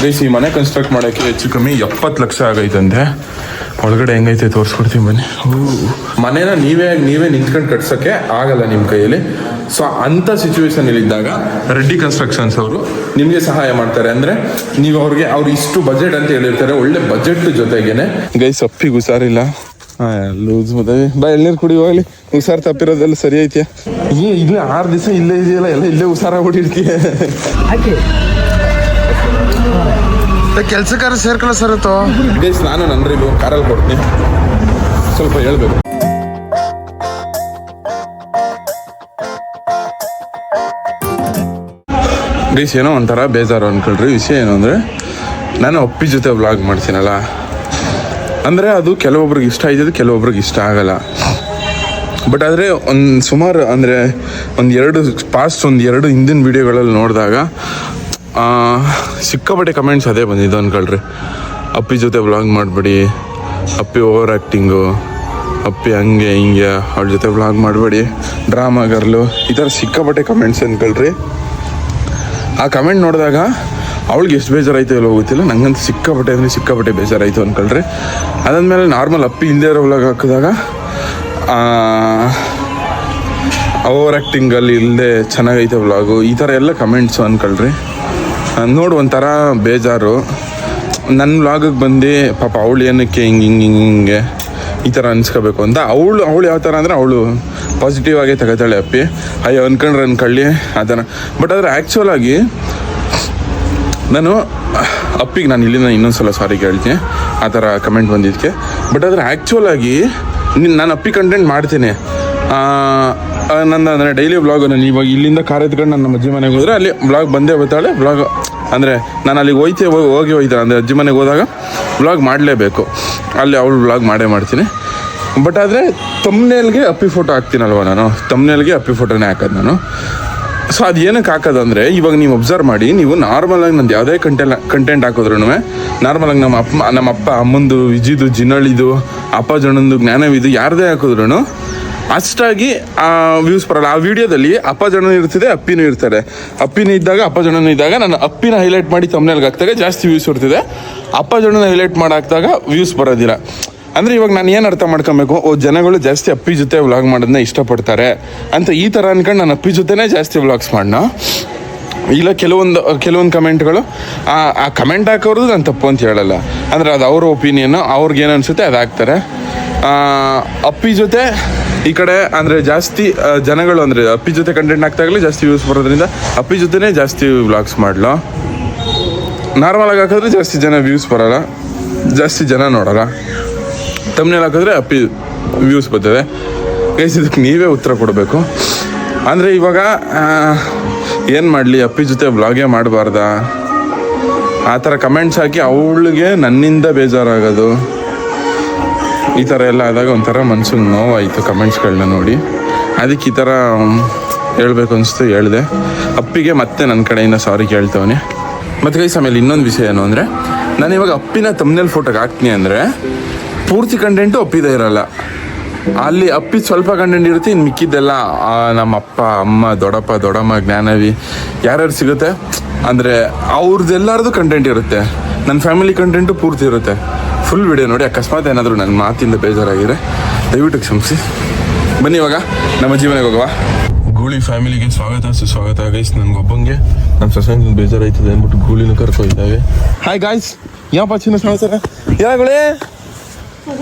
Guys, ಈ ಮನೆ construct ಮಾಡೋಕ್ಕೆ ಹೆಚ್ಚು ಕಮ್ಮಿ 70 ಲಕ್ಷ ಆಗೈತಂತೆ. ಒಳಗಡೆ ಹೆಂಗೈತೆ ತೋರಿಸ್ಕೊಡ್ತೀನಿ ಬನ್ನಿ. ಮನೇನ ನೀವೇ ನಿಂತ್ಕೊಂಡು ಕಟ್ಸೋಕ್ಕೆ ಆಗಲ್ಲ ನಿಮ್ಮ ಕೈಯಲ್ಲಿ. ಸೊ ಅಂಥ ಸಿಚುವೇಶನಲ್ಲಿದ್ದಾಗ ರೆಡ್ಡಿ ಕನ್ಸ್ಟ್ರಕ್ಷನ್ಸ್ ಅವರು ನಿಮಗೆ ಸಹಾಯ ಮಾಡ್ತಾರೆ. ಅಂದರೆ ನೀವು ಅವ್ರು ಇಷ್ಟು ಬಜೆಟ್ ಅಂತ ಹೇಳಿರ್ತಾರೆ, ಒಳ್ಳೆ ಬಜೆಟ್ ಜೊತೆಗೇನೆ. ಗೈಸ್, ಅಪ್ಪಿಗೆ ಹುಷಾರಿಲ್ಲ, ಲೂಸ್ ಮದುವೆ ಬಾ, ಎಳ್ನೀರು ಕುಡಿ ಹೋಗ್ಲಿ. ಹುಷಾರು ತಪ್ಪಿರೋದೆಲ್ಲ ಸರಿ ಐತಿಯಾ? ಇಲ್ಲೇ 6 ದಿವಸ ಇಲ್ಲೇ ಇದೆಯಲ್ಲ, ಎಲ್ಲ ಇಲ್ಲೇ ಹುಷಾರಾಗ್ಬಿಟ್ಟಿರ್ತೀಯ. ಕೆಲ್ಸಕಾರ ಸೇರ್ಕೊಳ್ಳೋ ಸರತ್ತು. ಗೈಸ್, ನಾನು ನನ್ನ ರಿವ್ಯೂ ಕಾರಲ್ಲಿ ಕೊಡ್ತೀನಿ, ಸ್ವಲ್ಪ ಹೇಳ್ಬೇಕು. ಗೈಸ್, ಏನೋ ಒಂಥರ ಬೇಜಾರು ಅನ್ಕೊಳ್ರಿ. ವಿಷಯ ಏನು ಅಂದರೆ, ನಾನು ಅಪ್ಪಿ ಜೊತೆ ವ್ಲಾಗ್ ಮಾಡ್ತೀನಲ್ಲ, ಅಂದರೆ ಅದು ಕೆಲವೊಬ್ರಿಗೆ ಇಷ್ಟ ಆಯ್ತದೆ, ಕೆಲವೊಬ್ರಿಗೆ ಇಷ್ಟ ಆಗಲ್ಲ. ಬಟ್ ಆದರೆ ಸುಮಾರು ಅಂದರೆ ಒಂದು ಎರಡು ಹಿಂದಿನ ವೀಡಿಯೋಗಳಲ್ಲಿ ನೋಡಿದಾಗ ಸಿಕ್ಕಾಪಟ್ಟೆ ಕಮೆಂಟ್ಸ್ ಅದೇ ಬಂದಿದ್ದು ಅನ್ಕೊಳ್ರಿ. ಅಪ್ಪಿ ಜೊತೆ ವ್ಲಾಗ್ ಮಾಡಬೇಡಿ, ಅಪ್ಪಿ ಓವರ್ ಆ್ಯಕ್ಟಿಂಗು, ಅಪ್ಪಿ ಹಂಗೆ ಹಿಂಗೆ, ಅವಳ ಜೊತೆ ವ್ಲಾಗ್ ಮಾಡಬೇಡಿ, ಡ್ರಾಮಾ ಗರ್ಲು, ಈ ಥರ ಸಿಕ್ಕಾಪಟ್ಟೆ ಕಮೆಂಟ್ಸ್ ಅನ್ಕೊಳ್ರಿ. ಆ ಕಮೆಂಟ್ ನೋಡಿದಾಗ ಅವಳಿಗೆ ಎಷ್ಟು ಬೇಜಾರಾಯಿತು ಎಲ್ಲೋ ಗೊತ್ತಿಲ್ಲ, ನಂಗಂತೂ ಸಿಕ್ಕಾಪಟ್ಟೆ ಬೇಜಾರಾಯಿತು ಅನ್ಕೊಳ್ರಿ. ಅದಾದಮೇಲೆ ನಾರ್ಮಲ್ ಅಪ್ಪಿ ಇಲ್ಲದೆ ಇರೋ ವ್ಲಾಗ್ ಹಾಕಿದಾಗ ಓವರ್ ಆ್ಯಕ್ಟಿಂಗಲ್ಲಿ ಇಲ್ಲದೆ ಚೆನ್ನಾಗೈತೆ ವ್ಲಾಗು, ಈ ಥರ ಎಲ್ಲ ಕಮೆಂಟ್ಸು ಅನ್ಕೊಳ್ರಿ. ನೋಡಿ ಒಂಥರ ಬೇಜಾರು. ನನ್ನ ವ್ಲಾಗಿಗೆ ಬಂದು ಪಾಪ ಅವಳು ಏನಕ್ಕೆ ಹಿಂಗೆ ಈ ಥರ ಅನ್ಸ್ಕೋಬೇಕು ಅಂತ. ಅವಳು ಯಾವ ಥರ ಅಂದರೆ, ಅವಳು ಪಾಸಿಟಿವ್ ಆಗೇ ತಗೋತಾಳೆ ಅಪ್ಪಿ. ಅಯ್ಯೋ ಅನ್ಕೊಳ್ಳಿ ಆ ಥರ. ಬಟ್ ಆದರೆ ಆ್ಯಕ್ಚುಲ್ ಆಗಿ ನಾನು ಅಪ್ಪಿಗೆ ಇಲ್ಲಿಂದ ಇನ್ನೊಂದು ಸಲ ಸಾರಿ ಕೇಳ್ತೀನಿ ಆ ಥರ ಕಮೆಂಟ್ ಬಂದಿದ್ದಕ್ಕೆ. ಬಟ್ ಆದರೆ ಆ್ಯಕ್ಚುಲ್ ಆಗಿ ನಾನು ಅಪ್ಪಿ ಕಂಟೆಂಟ್ ಮಾಡ್ತೀನಿ. ಅಂದರೆ ಡೈಲಿ ವ್ಲಾಗ್, ನಾನು ಇವಾಗ ಇಲ್ಲಿಂದ ಕಾರ್ ಎತ್ಕೊಂಡು ನನ್ನ ಅಜ್ಜಿ ಮನೆಗೆ ಹೋದರೆ ಅಲ್ಲಿ ವ್ಲಾಗ್ ಬಂದೇ ಬರ್ತಾಳೆ. ವ್ಲಾಗ್ ಅಂದರೆ ನಾನು ಅಲ್ಲಿಗೆ ಹೋಗ್ತಾಳೆ, ಅಂದರೆ ಅಜ್ಜಿ ಮನೆಗೆ ಹೋದಾಗ ವ್ಲಾಗ್ ಮಾಡಲೇಬೇಕು, ಅಲ್ಲಿ ಅವಳು ವ್ಲಾಗ್ ಮಾಡ್ತೀನಿ. ಬಟ್ ಆದರೆ ತಮ್ನೇಲ್ಗೆ ಅಪ್ಪಿ ಫೋಟೋ ಹಾಕ್ತೀನಲ್ವ, ನಾನು ತಮ್ನೇಲ್ಗೆ ಅಪ್ಪಿ ಫೋಟೋನೇ ಹಾಕೋದು ನಾನು. ಸೊ ಅದು ಏನಕ್ಕೆ ಹಾಕೋದಂದರೆ, ಇವಾಗ ನೀವು ಅಬ್ಸರ್ವ್ ಮಾಡಿ, ನೀವು ನಾರ್ಮಲಾಗಿ ನಂದು ಯಾವುದೇ ಕಂಟೆಂಟ್ ಹಾಕಿದ್ರು ನಾರ್ಮಲಾಗಿ ನಮ್ಮ ಅಪ್ಪ ಅಮ್ಮಂದು, ವಿಜಿದು, ಜಿನಳಿದು, ಅಪ್ಪ ಜನಂದು, ಜ್ಞಾನವಿದು ಯಾರದೇ ಹಾಕಿದ್ರು ಅಷ್ಟಾಗಿ ವ್ಯೂಸ್ ಬರಲ್ಲ. ಆ ವಿಡಿಯೋದಲ್ಲಿ ಅಪ್ಪ ಜನನೂ ಇರ್ತಿದೆ, ಅಪ್ಪಿನೂ ಇರ್ತಾರೆ. ಅಪ್ಪಿನೂ ಇದ್ದಾಗ ಅಪ್ಪ ಜನನೂ ಇದ್ದಾಗ ನಾನು ಅಪ್ಪಿನ ಹೈಲೈಟ್ ಮಾಡಿ ತಮ್ನೇಲ್ಗೆ ಹಾಕಿದಾಗ ಜಾಸ್ತಿ ವ್ಯೂಸ್ ಇರ್ತಿದೆ, ಅಪ್ಪ ಜನನ ಹೈಲೈಟ್ ಮಾಡಿ ಹಾಕಿದಾಗ ವ್ಯೂಸ್ ಬರೋದಿಲ್ಲ. ಅಂದರೆ ಇವಾಗ ನಾನು ಏನು ಅರ್ಥ ಮಾಡ್ಕೊಬೇಕು, ಜನಗಳು ಜಾಸ್ತಿ ಅಪ್ಪಿ ಜೊತೆ ವ್ಲಾಗ್ ಮಾಡೋದನ್ನ ಇಷ್ಟಪಡ್ತಾರೆ ಅಂತ ಈ ಥರ ಅನ್ಕೊಂಡು ನಾನು ಅಪ್ಪಿ ಜೊತೆನೇ ಜಾಸ್ತಿ ವ್ಲಾಗ್ಸ್ ಮಾಡೋಣ. ಇಲ್ಲ ಕೆಲವೊಂದು ಕಮೆಂಟ್ಗಳು ಆ ಕಮೆಂಟ್ ಹಾಕೋರ್ದು ನಾನು ತಪ್ಪು ಅಂತ ಹೇಳಲ್ಲ, ಅಂದರೆ ಅದು ಅವ್ರ ಒಪಿನಿಯನ್ನು, ಅವ್ರಿಗೇನು ಅನಿಸುತ್ತೆ ಅದು ಹಾಕ್ತಾರೆ. ಅಪ್ಪಿ ಜೊತೆ ಈ ಕಡೆ ಅಂದರೆ ಜಾಸ್ತಿ ಜನಗಳು, ಅಂದರೆ ಅಪ್ಪಿ ಜೊತೆ ಕಂಟೆಂಟ್ ಹಾಕ್ದಾಗಲೇ ಜಾಸ್ತಿ ವ್ಯೂಸ್ ಬರೋದ್ರಿಂದ ಅಪ್ಪಿ ಜೊತೆನೇ ಜಾಸ್ತಿ ವ್ಲಾಗ್ಸ್ ಮಾಡಲು. ನಾರ್ಮಲಾಗಿ ಹಾಕಿದ್ರೆ ಜಾಸ್ತಿ ಜನ ವ್ಯೂಸ್ ಬರೋಲ್ಲ, ಜಾಸ್ತಿ ಜನ ನೋಡೋಲ್ಲ. ತಮ್ನೇಲ್ ಹಾಕಿದ್ರೆ ಅಪ್ಪಿ ವ್ಯೂಸ್ ಬರ್ತದೆ. ಗೈಸ್, ಇದಕ್ಕೆ ನೀವೇ ಉತ್ತರ ಕೊಡಬೇಕು. ಅಂದರೆ ಇವಾಗ ಏನು ಮಾಡಲಿ, ಅಪ್ಪಿ ಜೊತೆ ವ್ಲಾಗೇ ಮಾಡಬಾರ್ದಾ ಆ ಥರ ಕಮೆಂಟ್ಸ್ ಹಾಕಿ ಅವಳಿಗೆ ನನ್ನಿಂದ ಬೇಜಾರಾಗೋದು, ಈ ಥರ ಎಲ್ಲ ಆದಾಗ ಒಂಥರ ಮನ್ಸಿಗೆ ನೋವಾಯಿತು ಕಮೆಂಟ್ಸ್ಗಳನ್ನ ನೋಡಿ. ಅದಕ್ಕೆ ಈ ಥರ ಹೇಳ್ಬೇಕು ಅನಿಸ್ತು, ಹೇಳಿದೆ. ಅಪ್ಪಿಗೆ ಮತ್ತೆ ನನ್ನ ಕಡೆಯಿಂದ ಸಾರಿ ಕೇಳ್ತವನೆ. ಮತ್ತು ಗೈಸ್, ಆಮೇಲೆ ಇನ್ನೊಂದು ವಿಷಯ ಏನು ಅಂದರೆ, ನಾನು ಇವಾಗ ಅಪ್ಪಿನ ತಮ್ನೇಲ್ ಫೋಟೋಗೆ ಹಾಕ್ತೀನಿ ಅಂದರೆ ಪೂರ್ತಿ ಕಂಟೆಂಟು ಅಪ್ಪಿದೇ ಇರೋಲ್ಲ. ಅಲ್ಲಿ ಅಪ್ಪಿ ಸ್ವಲ್ಪ ಕಂಟೆಂಟ್ ಇರುತ್ತೆ, ಇನ್ನು ಮಿಕ್ಕಿದ್ದೆಲ್ಲ ನಮ್ಮ ಅಪ್ಪ, ಅಮ್ಮ, ದೊಡ್ಡಮ್ಮ, ಜ್ಞಾನವಿ ಯಾರ್ಯಾರು ಸಿಗುತ್ತೆ ಅಂದರೆ ಅವ್ರದ್ದೆಲ್ಲರದು ಕಂಟೆಂಟ್ ಇರುತ್ತೆ. ನನ್ನ ಫ್ಯಾಮಿಲಿ ಕಂಟೆಂಟು ಪೂರ್ತಿ ಇರುತ್ತೆ. ಫುಲ್ ವಿಡಿಯೋ ನೋಡಿ. ಅಕಸ್ಮಾತ್ ಏನಾದರೂ ನನ್ನ ಮಾತಿಂದ ಬೇಜಾರಾಗಿದ್ರೆ ದಯವಿಟ್ಟು ಕ್ಷಮಿಸಿ. ಬನ್ನಿ ಇವಾಗ ನಮ್ಮ ಜೀವನಕ್ಕೆ ಹೋಗುವ. ಗೂಳಿ ಫ್ಯಾಮಿಲಿಗೆ ಸುಸ್ವಾಗತ. ಗೈಸ್, ನನಗೊಬ್ಬಂಗೆ ನಮ್ಮ ಸೊಸೈಟಿ ಬೇಜಾರಾಯ್ತದೆ ಅಂದ್ಬಿಟ್ಟು ಗೂಳಿನ ಕರ್ಕೊಯ್ತಾವೆ. ಹಾಯ್ ಗಾಯ್ಸ್, ಯಾವ ಪಾಚಿನ ಸಮಾಚಾರ? ಯಾಗಳೇ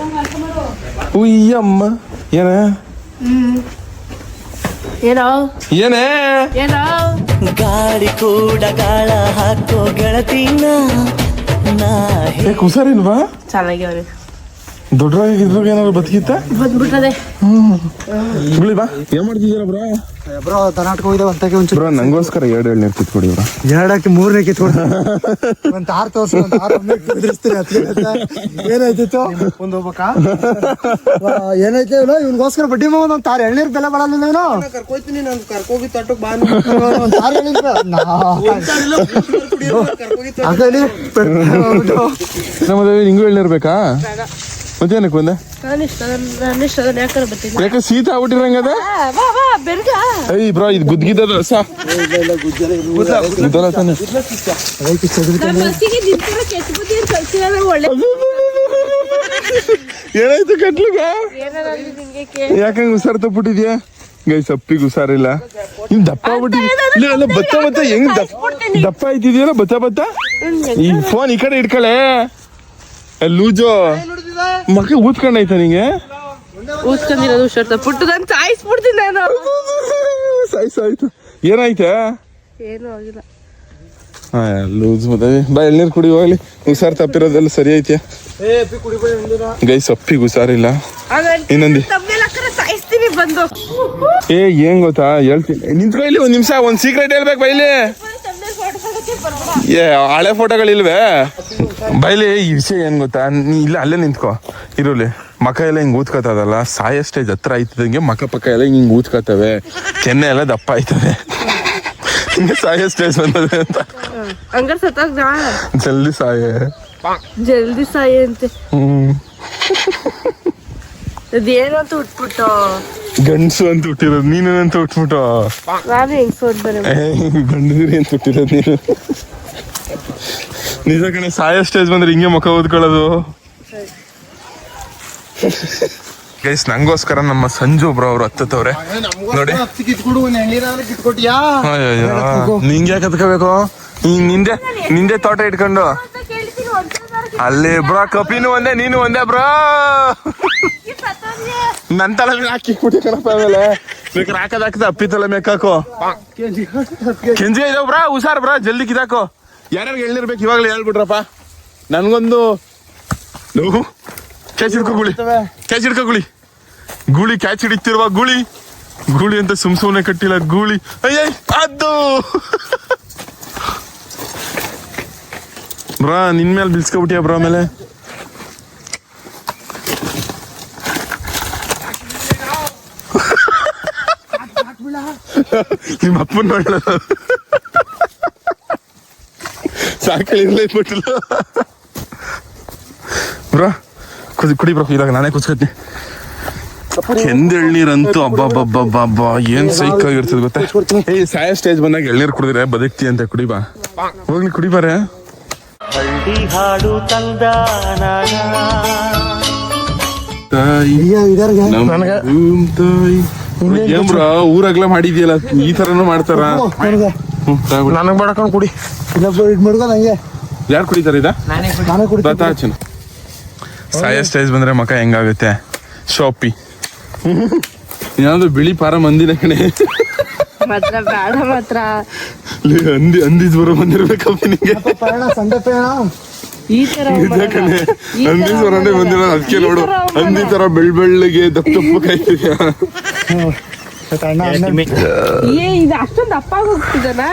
ಉಯ್ಯಮ್ಮ ಏನೇ ಗಾಡಿ ಕೂಡ ಗಾಳ ಹಾಕೋ ಗೆಳತಿನ ಹುಷಾರಿಲ್ವಾ? ಚೆನ್ನಾಗಿ ದೊಡ್ಡರಾಗಿದ್ರು ಏನಾದ್ರು ಬದುಕಿತ್ತ ಬಂದ್ಬಿಟ್ಟದೆ. ಬಾ, ಏನ್ ಮಾಡ್ತಿದ್ದೀರಾ ಬ್ರೋ? ಬ್ರೋ ಕರ್ನಾಟಕ ಹೋಗಿದ್ದೇವೆ ಅಂತಕ್ಕೆ ಒಂಚೂರು ಬ್ರೋ ನಂಗೋಸ್ಕರ 2 ಎಳ್ನೀರು ಕಿತ್ಕೊಡಿ ಬ್ರೋ. 2ಕ್ಕೆ 3ನೇ ಕಿತ್ಕೊಡಿ. ಒಂದು 6 ತೋರ್ಸಿ, ಒಂದು 6 ಏನಾಯ್ತಿತ್ತು ಒಂದು ಹೋಗ್ಬೇಕಾ? ಏನೈತೆ ಇವನಿಗೋಸ್ಕರ ಬಡ್ಡಿ ಮಗ ಒಂದು 6 ಎಳ್ನೀರು ಬೆಲೆ ಬರಲ್ಲ. ಇವನು ಕರ್ಕೋತೀನಿ, ನಾನು ಕರ್ಕೋಗಿ ತಟ್ಟಕ್ಕೆ ಬಾ. ಒಂದು 6 ಎಳ್ನೀರು ನಮ್ಮದೇ ನಿಂಗೂ ಎಳ್ನೀರು ಬೇಕಾ? ಮಧ್ಯಾಹ್ನಕ್ಕೆ ಬಂದೆ ನಾನು ಇಷ್ಟ ಅದನ್ನ ಯಾಕಂದ್ರೆ ಬರ್ತೀನಿ ಯಾಕೆ ಶೀತ ಆಗ್ಬಿಟ್ಟಿರಂಗದ ಬಾ ಬಾ ಬೆರ್ಗ ಏಯ್ ಬ್ರೋ ಇದು ಗುದ್ಗಿದ್ದದ ರಸ ಗುದ್ದಲ ತಾನೆ ನಾನು ಬಸ್ಸಿಗೆ ನಿಂತಿರೋ ಕೆಟ್ಟ ಬುದ್ಧಿ ಅಂತ ಕಳ್ಸಿರೋದು ಒಳ್ಳೆ ಏನಾಯ್ತು ಕಟ್ಲಿಗ ಏನಾದ್ರು ನಿಂಗೆ ಯಾಕಂಗ ಹುಷಾರ್ ತಪ್ಪಿಟ್ಟಿದ್ಯಾ ಗೈ ಸಪ್ಪಿಗೆ ಹುಷಾರಿಲ್ಲ ಇನ್ ದಪ್ಪ ಆಗ್ಬಿಟ್ಟಿದ್ಯ ಅಲ್ಲ ಬತ್ತ ಬತ್ತ ಹೆಂಗ್ ದಪ್ಪ ಆಯ್ತಿದ್ಯಲ್ಲ ಬತ್ತ ಈ ಫೋನ್ ಈ ಕಡೆ ಇಟ್ಕಳೆ ಲೂಜೋ ಮಕ್ಕ ಊದ್ಕೊಂಡಾಯ್ತ ನಿಂಗೆ ಊದ್ಕೊಂಡಿರೋದು ಹುಷಾರ್ ಪುಟ್ಟು ನಾನು ಸಾಯಿಸ್ಬಿಡ್ತೀನಿ ನಾನು ಸಾಯ್ತು ಏನಾಯ್ತಾ ಏನೂ ಆಗಿಲ್ಲ ಲೂಸ್ ಮತ್ತೆ ಬಾ ಎಳ್ನೀರು ಕುಡಿ ಹೋಗ್ಲಿ ಹುಷಾರ್ ತಪ್ಪಿರೋದೆಲ್ಲ ಸರಿ ಐತ್ಯಾ ಗೈ ಸಪ್ಪಿಗೆ ಹುಷಾರಿಲ್ಲ ಇನ್ನೊಂದಿ ಸಾಯಿಸ್ತೀನಿ ಬಂದು ಏನ್ ಗೊತ್ತಾ ಹೇಳ್ತೀನಿ ನಿಂತ್ಕೊ ಇಲ್ಲಿ ಒಂದ್ ನಿಮಿಷ ಒಂದ್ ಸೀಕ್ರೆಟ್ ಹೇಳ್ಬೇಕು ಬೈಲಿ ಹಳೆ ಫೋಟೋಗಳಿಲ್ವೇ ಬೈಲಿ ಈ ವಿಷಯ ಏನ್ ಗೊತ್ತಾ ನೀ ಇಲ್ಲ ಅಲ್ಲೇ ನಿಂತ್ಕೋ ಇರುಲಿ ಮಕ ಎಲ್ಲ ಹಿಂಗ್ ಊದ್ಕತ್ತದಲ್ಲ ಸಾಯ ಸ್ಟೇಜ್ ಹತ್ರ ಆಯ್ತದಂಗೆ ಮಕ ಪಕ್ಕ ಎಲ್ಲ ಹಿಂಗ್ ಊದ್ಕತ್ತವೆ ಕೆನ್ನೆ ಎಲ್ಲ ದಪ್ಪ ಆಯ್ತವೆ ಹಿಂಗೆ ಸಾಯ ಸ್ಟೇಜ್ ಬಂದದೆ ಅಂತ ಹಂಗಾರೆ ಸತ್ತಾಗ ಜಲ್ದಿ ಜಲ್ದಿ ಸಾಯಿ ಅಂತೆ ಅದೇನು ಅಂತ ಉಟ್ಬಿಟ್ಟು ಗಂಡಸು ಅಂತ ಹುಟ್ಟಿರೋದು ನೀನು ಅಂತ ಹುಟ್ಬಿಟ್ಟು ನಾನು ಹೆಂಗ್ ಸೋಟ್ ಬರ ಗಂಡದಿರಿ ಅಂತ ಹುಟ್ಟಿರೋದು ನೀನು ನಿಜ ಕಣೆ ಸಾಯ ಸ್ಟೇಜ್ ಬಂದ್ರೆ ಹಿಂಗೆ ಮುಖ ಓದ್ಕೊಳ್ಳೋದು ಗೈಸ್ ನಂಗೋಸ್ಕರ ನಮ್ಮ ಸಂಜು ಬ್ರೋ ಅವ್ರು ಹತ್ತವ್ರೆ ನೋಡಿ ನಿಂಗೆ ಯಾಕೆ ಹತ್ಕೋಬೇಕು ನಿಂದೆ ತೋಟ ಇಟ್ಕೊಂಡು ಅಲ್ಲಿ ಬ್ರೋ ಕಪಿನೂ ಒಂದೇ ನೀನು ಒಂದೇ ಬ್ರೋ ನನ್ ತಲೆ ಮೇಲೆ ಹಾಕಿ ಕುಟಿ ಕಣಪ್ಪ ಆಮೇಲೆ ಬೇಕಾದ್ರೆ ಹಾಕದ ಅಪ್ಪಿ ತಲೆ ಮೇಕಾಕೋ ಕೆಂಜಿ ಇದಾವ ಬ್ರಾ ಹುಷಾರ್ ಬ್ರಾ ಜಲ್ದಿ ಕಿದಾಕೋ ಯಾರ್ಯಾರು ಎಳ್ನಿರ್ಬೇಕು ಇವಾಗಲೇ ಹೇಳ್ಬಿಟ್ರಪ್ಪ ನನ್ಗೊಂದು ಕ್ಯಾಚ್ ಹಿಡ್ಕೋ ಗೂಳಿ ಕ್ಯಾಚ್ ಹಿಡಿತಿರುವ ಗೂಳಿ ಅಂತ ಸುಮ್ನೆ ಕಟ್ಟಿಲ್ಲ ಗೂಳಿ ಅಯ್ಯ ಅದು ಬ್ರಾ ನಿನ್ ಮೇಲೆ ಬಿಲ್ಸ್ಕೊಬಿಟ್ಟಿಯ ಬ್ರಾ ಆಮೇಲೆ ನಿಮ್ಮ ಅಪ್ಪನ ನೋಡ ಸಾಕಳಿರ್ಲೇ ಬಿಟ್ಟಿಲ್ಲ ಬ್ರಾ ಕುಡಿ ಬ್ರೋ ಇದಾಗ ನಾನೇ ಕುಚ್ಕೊತೀನಿ ಎಳ್ನೀರಂತೂ ಅಬ್ಬಬ್ಬಬ್ಬಬ್ಬ ಏನ್ ಸೈಕ್ ಆಗಿರ್ತದೆ ಗೊತ್ತಾ ಏಯ್ ಸಾಯ ಸ್ಟೇಜ್ ಬಂದಾಗ ಎಳ್ನೀರು ಕುಡಿದ್ರೆ ಬದುಕ್ತಿ ಅಂತ ಕುಡಿ ಬಾ ಹೋಗ್ಲಿ ಕುಡಿ ಬಾರೆ ಹಳ್ಳಿ ಹಾಡು ತಂದ ಏನ್ ಬ್ರೋ ಊರಾಗ್ಲ ಮಾಡಿದ್ಯಲ್ಲ ಈ ತರನು ಮಾಡ್ತಾರ ನನಗ್ ಮಾಡ್ಕೊಂಡು ಕುಡಿ ಮಾಡ್ಕೊಂಡು ಹಂಗೆ ಯಾರು ಕುಡಿತಾರ ಇದ ನಾನೇ ಕುಡಿ ಸಾಯ ಸ್ಟೇಜ್ ಬಂದ್ರೆ ಮಕ ಹೆಂಗಾಗುತ್ತೆ ಶಾಪಿ ಏನಾದ್ರು ಬಿಳಿ ಪಾರ ಮಂದಿನ ಕಣೆ ಮಾತ್ರ ಬೇಡ ಮಾತ್ರ ಅಂದಿದ್ ಬರೋ ಬಂದಿರ್ಬೇಕಪ್ಪ ನಿಂಗೆ ಸಂಡೆ ಪೇಣ ಈ ತರ ಕಣೆ ಅಂದಿದ್ ಬರೋನೇ ಬಂದಿರೋ ಅದಕ್ಕೆ ನೋಡು ಅಂದಿ ತರ ಬೆಳ್ಳಗೆ ದಪ್ಪ ಕಾಯ್ತಿದ್ಯಾ ಇದು ಅಷ್ಟೊಂದು ದಪ್ಪ ಹೋಗ್ತಿದ್ದಾನ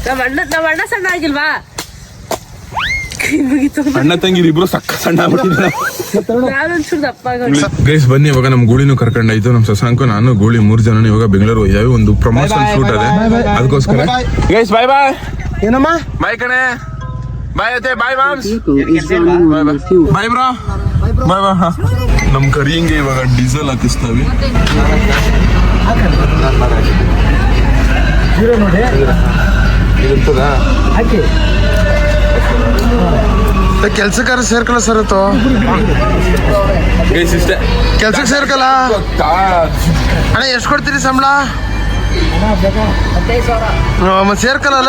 ನಮ್ಮ ಅಣ್ಣ ಸಣ್ಣ ಆಗಿಲ್ವಾ ಅಣ್ಣ ತಂಗಿರು ಇಬ್ರು ಸಣ್ಣ ನಾನೊಂಚೂರು ದಪ್ಪ ಗೈಸ್ ಬನ್ನಿ ಇವಾಗ ನಮ್ ಗೂಳಿನೂ ಕರ್ಕೊಂಡಾಯ್ತು ನಮ್ ಶಶಾಂಕು ನಾನು ಗೂಳಿ 3 ಜನ ಇವಾಗ ಬೆಂಗಳೂರು ಹೋಯ್ಯಾವೆ ಒಂದು ಪ್ರಮೋಷನ್ ಶೂಟ್ ಅದೇ ಅದಕ್ಕೋಸ್ಕರ ಗೈಸ್ ಬಾಯ್ ಏನಮ್ಮ ಬಾಯ್ ಕಣೆ ಬಾಯ್ ಅತ್ತೆ ಬಾಯ್ ಮಾಮ್ಸ್ ಬಾಯ್ ಬ್ರೋ ಬಾಯ್ ನಮ್ ಕರಿಯಂಗೆ ಇವಾಗ ಡೀಸೆಲ್ ಹಾಕಿಸ್ತಾವೆ ಇರ್ತದ ಕೆಲ್ಸಕ್ಕಾರ ಸೇರ್ಕಲ್ಲ ಸರ್ ಇಷ್ಟೇ ಕೆಲ್ಸಕ್ಕೆ ಸೇರ್ಕಲ್ಲ ಅಣ್ಣ ಎಷ್ಟು ಕೊಡ್ತೀರಿ ಸಂಬಳ ಮತ್ತೆ ಸೇರ್ಕಲ್ಲ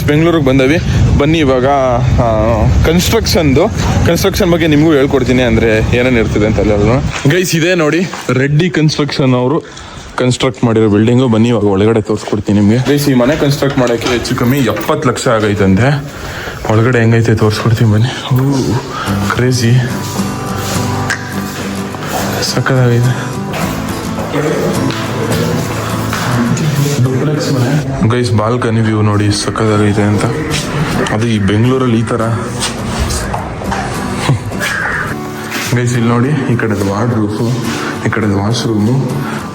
ಬೆಂಗಳೂರಿಗೆ ಬಂದವಿ ಬನ್ನಿ ಇವಾಗ ಕನ್ಸ್ಟ್ರಕ್ಷನ್ ಬಗ್ಗೆ ನಿಮಗೂ ಹೇಳ್ಕೊಡ್ತೀನಿ ಅಂದ್ರೆ ಏನೇನು ಇರ್ತದೆ ಅಂತ ಎಲ್ಲ ಗೈಸ್ ಇದೆ ನೋಡಿ ರೆಡ್ಡಿ ಕನ್ಸ್ಟ್ರಕ್ಷನ್ ಅವರು ಕನ್ಸ್ಟ್ರಕ್ಟ್ ಮಾಡಿರೋ ಬಿಲ್ಡಿಂಗು ಬನ್ನಿ ಇವಾಗ ಒಳಗಡೆ ತೋರಿಸ್ಕೊಡ್ತೀನಿ ನಿಮಗೆ ಗೈಸ್ ಈ ಮನೆ ಕನ್ಸ್ಟ್ರಕ್ಟ್ ಮಾಡೋಕ್ಕೆ ಹೆಚ್ಚು ಕಮ್ಮಿ 70 ಲಕ್ಷ ಆಗೈತಂತೆ ಒಳಗಡೆ ಹೆಂಗೈತೆ ತೋರಿಸ್ಕೊಡ್ತೀನಿ ಬನ್ನಿ ಕ್ರೇಜಿ ಸಕ್ಕದಾಗೈತೆ ಗೈಸ್ ಬಾಲ್ಕನಿ ವ್ಯೂ ನೋಡಿ ಸಕ್ಕದಾಗೈತೆ ಅಂತ ಅದು ಈ ಬೆಂಗಳೂರಲ್ಲಿ ಈ ಥರ ಗೈಸ್ ಇಲ್ಲಿ ನೋಡಿ ಈ ಕಡೆ ವಾರ್ಡ್ ರೂಫು ಈ ಕಡೆ ವಾಶ್ರೂಮು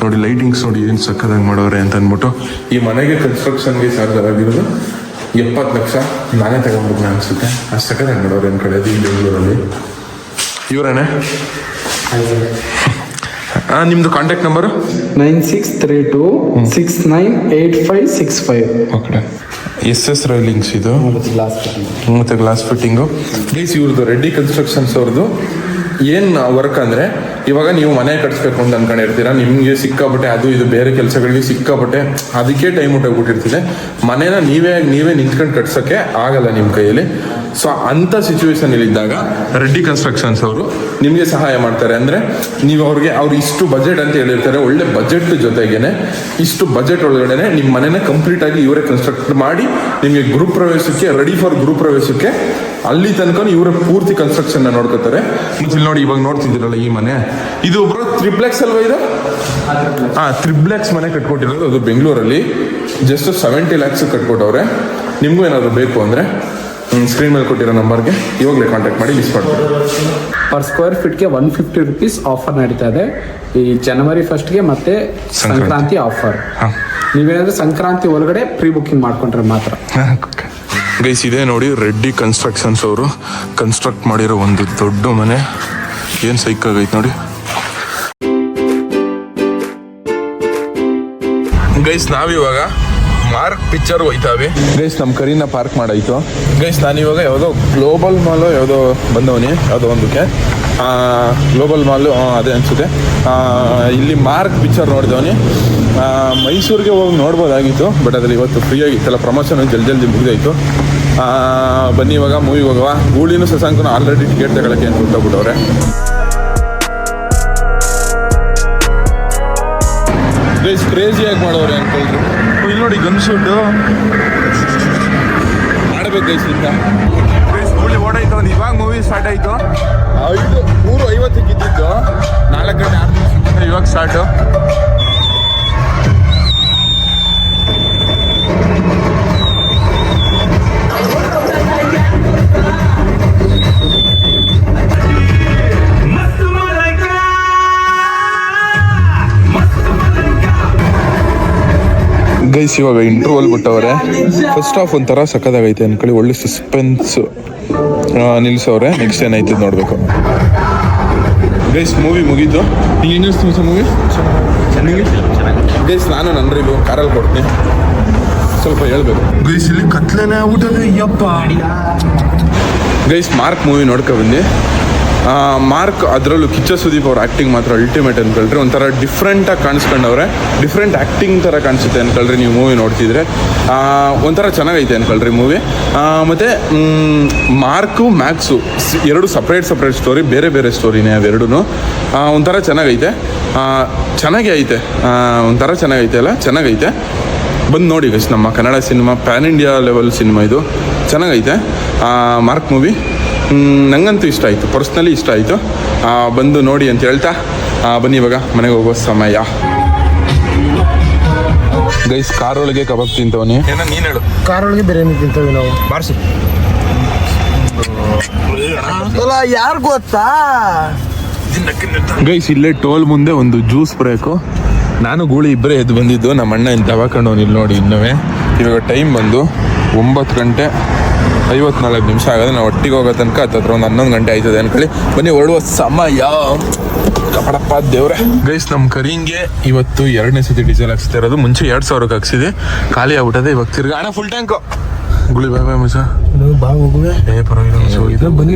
ನೋಡಿ, ಲೈಟಿಂಗ್ಸ್ ನೋಡಿ ಏನು ಸಕ್ಕದಾಗಿ ಮಾಡೋರೆ ಅಂತ ಅಂದ್ಬಿಟ್ಟು. ಈ ಮನೆಗೆ ಕನ್ಸ್ಟ್ರಕ್ಷನ್ಗೆ ಚಾರ್ಜ್ ಆಗಿರೋದು 70 ಲಕ್ಷ. ನಾನೇ ತಗೊಂಡ್ಬಿಟ್ಟು ಅನ್ಸುತ್ತೆ, ಅಷ್ಟು ಸಕ್ಕದಾಗಿ ಮಾಡೋರೆ ಒಂದು ಕಡೆ ಈ ಬೆಂಗಳೂರಲ್ಲಿ. ಇವರೇನೆ ನಿಮ್ಮದು contact number 9632698565. Okay. SS railings ಇದು ಮತ್ತು ಗ್ಲಾಸ್ ಫಿಟ್ಟಿಂಗು. ಪ್ಲೀಸ್ ಇವ್ರದ್ದು ರೆಡ್ಡಿ ಕನ್ಸ್ಟ್ರಕ್ಷನ್ಸ್ ಅವ್ರದ್ದು ಏನು ವರ್ಕ್ ಅಂದರೆ, ಇವಾಗ ನೀವು ಮನೆ ಕಟ್ಸ್ಬೇಕು ಅಂತ ಅನ್ಕೊಂಡಿರ್ತೀರ, ನಿಮಗೆ ಸಿಕ್ಕಾಪಟ್ಟೆ ಅದು ಇದು ಬೇರೆ ಕೆಲಸಗಳಿಗೆ ಸಿಕ್ಕಾಪಟ್ಟೆ ಅದಕ್ಕೆ ಟೈಮ್ ಊಟೋಗ್ಬಿಟ್ಟಿರ್ತೀನಿ. ಮನೇನ ನೀವೇ ನಿಂತ್ಕೊಂಡು ಕಟ್ಸೋಕ್ಕೆ ಆಗಲ್ಲ ನಿಮ್ಮ ಕೈಯಲ್ಲಿ. ಸೊ ಅಂಥ ಸಿಚುವೇಶನಲ್ಲಿದ್ದಾಗ ರೆಡ್ಡಿ ಕನ್ಸ್ಟ್ರಕ್ಷನ್ಸ್ ಅವರು ನಿಮಗೆ ಸಹಾಯ ಮಾಡ್ತಾರೆ. ಅಂದರೆ ನೀವು ಅವ್ರು ಇಷ್ಟು ಬಜೆಟ್ ಅಂತ ಹೇಳಿರ್ತಾರೆ, ಒಳ್ಳೆ ಬಜೆಟ್ ಜೊತೆಗೇನೆ ಇಷ್ಟು ಬಜೆಟ್ ಒಳಗಡೆ ನಿಮ್ಮ ಮನೆನ ಕಂಪ್ಲೀಟಾಗಿ ಇವರೇ ಕನ್ಸ್ಟ್ರಕ್ಟ್ ಮಾಡಿ ನಿಮಗೆ ಗೃಹಪ್ರವೇಶಕ್ಕೆ ರೆಡಿ ಫಾರ್ ಗೃಹಪ್ರವೇಶಕ್ಕೆ ಅಲ್ಲಿ ತನಕ ಇವರ ಪೂರ್ತಿ ಕನ್ಸ್ಟ್ರಕ್ಷನ್ ನೋಡ್ಕೋತಾರೆ. ಇಲ್ಲಿ ನೋಡಿ, ಇವಾಗ ನೋಡ್ತಿದ್ದೀರಲ್ಲ ಈ ಮನೆ, ಇದು ಒಬ್ರು ತ್ರಿಪ್ಲೆಕ್ಸ್ ಅಲ್ವಾ ಇದು? ತ್ರಿಪ್ಲೆಕ್ಸ್ ಮನೆ ಕಟ್ಕೊಟ್ಟಿರೋದು ಅದು ಬೆಂಗಳೂರಲ್ಲಿ. Just 70 lakhs ಕಟ್ಕೊಟ್ಟವ್ರೆ. ನಿಮಗೂ ಏನಾದರೂ ಬೇಕು ಅಂದರೆ ಸ್ಕ್ರೀನ್ ಮೇಲೆ ಕೊಟ್ಟಿರೋ ನಂಬರ್ಗೆ ಇವಾಗಲೇ ಕಾಂಟ್ಯಾಕ್ಟ್ ಮಾಡಿ ಲಿಸ್ಟ್ ಮಾಡ್ತಾರೆ. ಪರ್ ಸ್ಕ್ವೇರ್ ಫೀಟ್ಗೆ 150 rupees ಆಫರ್ ನಡೀತಾ ಇದೆ ಈ ಜನವರಿ 1st ಮತ್ತೆ ಸಂಕ್ರಾಂತಿ ಆಫರ್. ನೀವೇನಾದ್ರೂ ಸಂಕ್ರಾಂತಿ ಒಳಗಡೆ ಪ್ರೀ ಬುಕ್ಕಿಂಗ್ ಮಾಡ್ಕೊಂಡ್ರೆ ಮಾತ್ರ. ಗೈಸ್ ಇದೇ ನೋಡಿ, ರೆಡ್ಡಿ ಕನ್ಸ್ಟ್ರಕ್ಷನ್ಸ್ ಅವರು ಕನ್ಸ್ಟ್ರಕ್ಟ್ ಮಾಡಿರೋ ಒಂದು ದೊಡ್ಡ ಮನೆ. ಏನು ಸೈಕಾಗೈತೆ ನೋಡಿ ಗೈಸ್. ನಾವಿವಾಗ ಮಾರ್ಕ್ ಪಿಕ್ಚರ್ ಹೋಯ್ತಾವೆ ಗೈಸ್. ನಮ್ಮ ಕರೀನ ಪಾರ್ಕ್ ಮಾಡಾಯ್ತು ಗೈಸ್. ನಾನಿವಾಗ ಯಾವುದೋ ಗ್ಲೋಬಲ್ ಮಾಲು ಯಾವುದೋ ಬಂದವನಿ, ಯಾವುದೋ ಒಂದಕ್ಕೆ ಗ್ಲೋಬಲ್ ಮಾಲು ಅದೇ ಅನಿಸುತ್ತೆ. ಇಲ್ಲಿ ಮಾರ್ಕ್ ಪಿಕ್ಚರ್ ನೋಡಿದವನಿ. ಮೈಸೂರಿಗೆ ಹೋಗಿ ನೋಡ್ಬೋದಾಗಿತ್ತು, ಬಟ್ ಅದ್ರಲ್ಲಿ ಇವತ್ತು ಫ್ರೀ ಆಗಿತ್ತಲ್ಲ, ಪ್ರಮೋಷನ್ ಜಲ್ದಿ ಮುಗಿದಾಯಿತು. ಬನ್ನಿ ಇವಾಗ ಮೂವಿಗೆ ಹೋಗುವ. ಗೂಳಿನೂ ಶಶಾಂಕನು ಆಲ್ರೆಡಿ ಟಿಕೆಟ್ ತಗೊಳಕ್ಕೆ ಅಂತ ಹೊರಟೋಗ್ಬಿಟ್ಟವ್ರೆ. ಗೈಸ್ ಕ್ರೇಜಿಯಾಗಿ ಮಾಡೋರೆ ಅನ್ಕೊಳ್ರಿ. ಇಲ್ಲಿ ನೋಡಿ ಗನ್ ಶೂಟು ಮಾಡಬೇಕು ಗೈಸ್. ಇಂದ ಗೂಳಿ ಓಡಾಯ್ತು. ಇವಾಗ ಮೂವಿ ಸ್ಟಾರ್ಟ್ ಆಯಿತು. 3:50 ಇದ್ದಿದ್ದು 4 ಗಂಟೆ 6 ನಿಮಿಷ ಇವಾಗ ಸ್ಟಾರ್ಟು. ಗೈಸ್ ಇವಾಗ ಇಂಟರ್ವಲ್ ಬಿಟ್ಟವ್ರೆ. ಫಸ್ಟ್ ಹಾಫ್ ಒಂಥರ ಸಕ್ಕದಾಗೈತೆ ಅನ್ಕೊಳ್ಳಿ, ಒಳ್ಳೆ ಸಸ್ಪೆನ್ಸ್ ನಿಲ್ಸವ್ರೆ. ನೆಕ್ಸ್ಟ್ ಏನಾಯ್ತದ ನೋಡ್ಬೇಕು. ಗೈಸ್ ಮೂವಿ ಮುಗೀತು. ನಿಂಗೆ ಇನ್ನಿಸ್ತು ಮೂವಿ ನಿಮಗೆ ಗೈಸ್? ನಾನು ನನ್ನ ರಿವ್ಯೂ ಕಾರಲ್ಲಿ ಕೊಡ್ತೀನಿ, ಸ್ವಲ್ಪ ಹೇಳ್ಬೇಕು ಗೈಸ್. ಇಲ್ಲಿ ಕತ್ಲೇನೆ ಆಗ್ಬಿಟ್ಟದೆ ಯಪ್ಪ. ಗೈಸ್ ಮಾರ್ಕ್ ಮೂವಿ ನೋಡ್ಕೊ ಬಂದು. ಮಾರ್ಕ್ ಅದರಲ್ಲೂ ಕಿಚ್ಚ ಸುದೀಪ್ ಅವ್ರ ಆ್ಯಕ್ಟಿಂಗ್ ಮಾತ್ರ ಅಲ್ಟಿಮೇಟ್ ಅನ್ಕೊಳ್ರಿ. ಒಂಥರ ಡಿಫ್ರೆಂಟಾಗಿ ಕಾಣಿಸ್ಕೊಂಡವ್ರೆ, ಡಿಫ್ರೆಂಟ್ ಆ್ಯಕ್ಟಿಂಗ್ ಥರ ಕಾಣಿಸುತ್ತೆ ಅನ್ಕೊಳ್ರಿ ನೀವು ಮೂವಿ ನೋಡ್ತಿದ್ರೆ. ಒಂಥರ ಚೆನ್ನಾಗೈತೆ ಅನ್ಕೊಳ್ರಿ ಮೂವಿ. ಮತ್ತು ಮಾರ್ಕು ಮ್ಯಾಕ್ಸು ಎರಡು ಸಪ್ರೇಟ್ ಸ್ಟೋರಿ, ಬೇರೆ ಸ್ಟೋರಿನೇ ಅವೆರಡೂ. ಒಂಥರ ಚೆನ್ನಾಗೈತೆ, ಚೆನ್ನಾಗೇ ಐತೆ, ಒಂಥರ ಚೆನ್ನಾಗೈತೆ ಅಲ್ಲ, ಚೆನ್ನಾಗೈತೆ. ಬಂದು ನೋಡಿ ಗೈಸ್, ನಮ್ಮ Kannada cinema PAN India level cinema ಇದು, ಚೆನ್ನಾಗೈತೆ ಮಾರ್ಕ್ ಮೂವಿ. ನಂಗಂತೂ ಇಷ್ಟ ಆಯಿತು, ಪರ್ಸ್ನಲಿ ಇಷ್ಟ ಆಯಿತು. ಬಂದು ನೋಡಿ ಅಂತ ಹೇಳ್ತಾ ಬನ್ನಿ ಇವಾಗ ಮನೆಗೆ ಹೋಗೋ ಸಮಯ. ಗೈಸ್ ಕಾರೊಳಗೆ ಕಬಾಬ್ ತಿಂತವನಿ. ಏನೋ ನೀನು ಹೇಳು. ಕಾರೊಳಗೆ ಬಿರಿಯಾನಿ ತಿಂತೇವೆ ನಾವು. ಬಾರ್ಸು ಯಾರು ಗೊತ್ತಾ ಗೈಸ್, ಇಲ್ಲೇ ಟೋಲ್ ಮುಂದೆ ಒಂದು ಜ್ಯೂಸ್ ಬ್ರೇಕು. ನಾನು ಗೂಳಿ ಇಬ್ಬರೇ ಎದ್ದು ಬಂದಿದ್ದು. ನಮ್ಮ ಅಣ್ಣ ಇಂತ ತಗೊಂಡು ಇಲ್ಲಿ ನೋಡಿ ಇನ್ನವೇ. ಇವಾಗ ಟೈಮ್ ಬಂದು 9:54 ಆಗೋದು. ನಾವು ಒಟ್ಟಿಗೆ ಹೋಗೋ ತನಕ ಹತ್ರ ಒಂದು 11 ಗಂಟೆ ಆಯ್ತದೆ ಅನ್ಕೊಳ್ಳಿ. ಬನ್ನಿ ಹೊರಡುವ ಸಮಯ. ಕಪಡಪ್ಪ ದೇವ್ರೆ. ಗೈಸ್ ನಮ್ಮ ಕರಿಂಗೆ ಇವತ್ತು 2ನೇ ಸತಿ ಡೀಸೆಲ್ ಹಾಕ್ಸ್ತಾ ಇರೋದು. ಮುಂಚೆ 2,000ಕ್ಕೆ ಹಾಕ್ಸಿದೆ, ಖಾಲಿ ಆಗ್ಬಿಟ್ಟದೆ. ಇವಾಗ ತಿರ್ಗಿ ಅಣ್ಣ ಫುಲ್ ಟ್ಯಾಂಕು ಗುಳಿ ಬಾಯ್ ಬಾಯ್ ಮುಸ ಬಾ ಹೋಗುವೆ. ಪರವಾಗಿಲ್ಲ ಬನ್ನಿ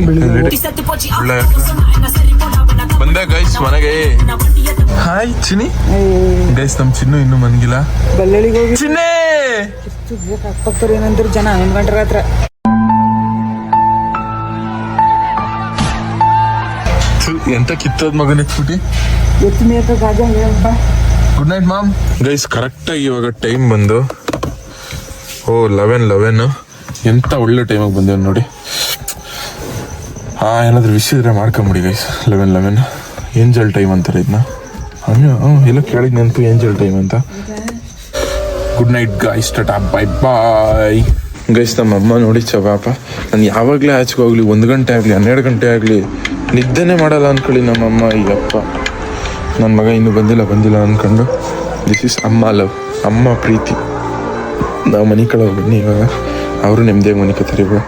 ಬಂದೆ ಗೈಸ್ ಮನೆಗೆ. ಹಾಯ್ ಚಿನ್ನಿ. ಗೈಸ್ ನಮ್ಮ ಚಿನ್ನು ಇನ್ನೂ ಮನ್ಗಿಲ್ಲ. ಚಿನ್ನೇ ಏನಂದ್ರೆ ಜನ 11 ಗಂಟೆ ರಾತ್ರಿ ಎಂತ ಕಿತ್ತೋದ್ ಮಗನ ಎತ್ಬಿಟ್ಟು. Good night mom. ಗೈಸ್ ಕರೆಕ್ಟಾಗಿ ಇವಾಗ ಟೈಮ್ ಬಂದು 11 ಎಂತ ಒಳ್ಳೆ ಟೈಮಿಗೆ ಬಂದೇವ್ ನೋಡಿ. ಏನಾದರೂ ವಿಷಯ ಇದ್ರೆ ಮಾಡ್ಕೊಂಬಿಡಿ ಗೈಸ್. 11 ಏಂಜಲ್ ಟೈಮ್ ಅಂತಾರೆ ಇದನ್ನ. ಎಲ್ಲ ಕೇಳಿದ್ ನೆನಪು ಏಂಜಲ್ ಟೈಮ್ ಅಂತ. Good night guys, tata bye bye. Guys ನಮ್ಮ ಅಮ್ಮ ನೋಡಿ ಚವಾಪ, ನಾನು ಯಾವಾಗಲೇ ಆಚೆಗೆ ಹೋಗ್ಲಿ 1 ಗಂಟೆ ಆಗಲಿ 12 ಗಂಟೆ ಆಗಲಿ ನಿದ್ದೆನೇ ಮಾಡಲ್ಲ ಅಂದ್ಕೊಳ್ಳಿ ನಮ್ಮಮ್ಮ. ಈಗಪ್ಪ ನನ್ನ ಮಗ ಇನ್ನೂ ಬಂದಿಲ್ಲ ಅಂದ್ಕೊಂಡು ದಿಸ್ ಇಸ್ ಅಮ್ಮ ಲವ್, ಅಮ್ಮ ಪ್ರೀತಿ. ನಾವು ಮನೆ ಕಡೆ ಬನ್ನಿ ಇವಾಗ, ಅವರು ನೆಮ್ಮದಿಯಾಗಿ ಮನೆ ಕತ್ತಾರೆ ಇವಾಗ.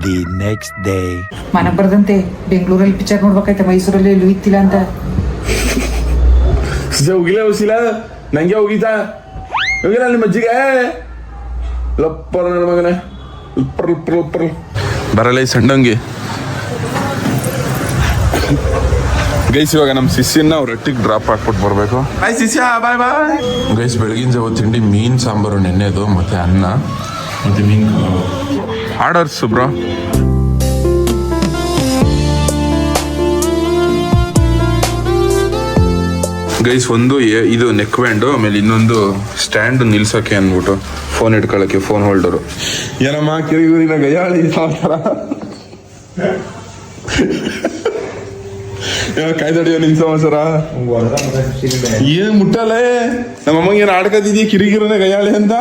The next day. ಮನಕ್ ಬರ್ದಂತೆ ಬೆಂಗಳೂರಲ್ಲಿ ಪಿಕ್ಚರ್ ನೋಡ್ಬೇಕಾಯ್ತ, ಮೈಸೂರಲ್ಲಿ ಎಲ್ಲೂ ಇತ್ತಿಲ್ಲ ಅಂತ. ಹೋಗಿಲ್ಲ ನಂಗೆ ಹೋಗಿಲ್ಲ ನಿಮ್ಮ ಅಜ್ಜಿಗೆ ಲಪ್ಪರ ನನ್ನ ಮಗನೇ ಬರಲ್ಲ ಈ ಸಣ್ಣಂಗೆ. ಗೈಸ್ ಇವಾಗ ನಮ್ಮ ಸಿಸ್ಸಿನ ಅವ್ರ ರೊಟ್ಟಿಗೆ ಡ್ರಾಪ್ ಹಾಕ್ಬಿಟ್ಟು ಬರಬೇಕು. ಬಾಯ್ ಸಿಸ್ಯ, ಬಾಯ್ ಬಾಯ್. ಗೈಸ್ ಬೆಳಗಿನ ಜಾವ ತಿಂಡಿ ಮೀನು ಸಾಂಬಾರು ನೆನ್ನೆದು, ಮತ್ತೆ ಅನ್ನ, ಮತ್ತೆ ಮೀನು ಆರ್ಡರ್ಸ್ ಬ್ರೋ. ಗೈಸ್ ಒಂದು ಇದು ನೆಕ್ ಬ್ಯಾಂಡು, ಆಮೇಲೆ ಇನ್ನೊಂದು ಸ್ಟ್ಯಾಂಡ್ ನಿಲ್ಸೋಕೆ ಅಂದ್ಬಿಟ್ಟು ಫೋನ್ ಇಟ್ಕೊಳ್ಳೋಕೆ ಫೋನ್ ಹೋಲ್ಡರು. ಏನಮ್ಮ ಕಿರಿಗುರಿನ ಗಯ್ಯಾಳಿ ಥರ ಕಾಯ್ದಡಿಯೋ ನಿನ್ ಸಮಾಚಾರ ಏನ್ ಮುಟ್ಟಲ್ಲೇ ನಮ್ಮಮ್ಮಗೆ ಏನ್ ಆಡ್ಕತಿದ್ಯ ಕಿರಿಗಿರನ ಗಯ್ಯಾಳಿ ಅಂತ.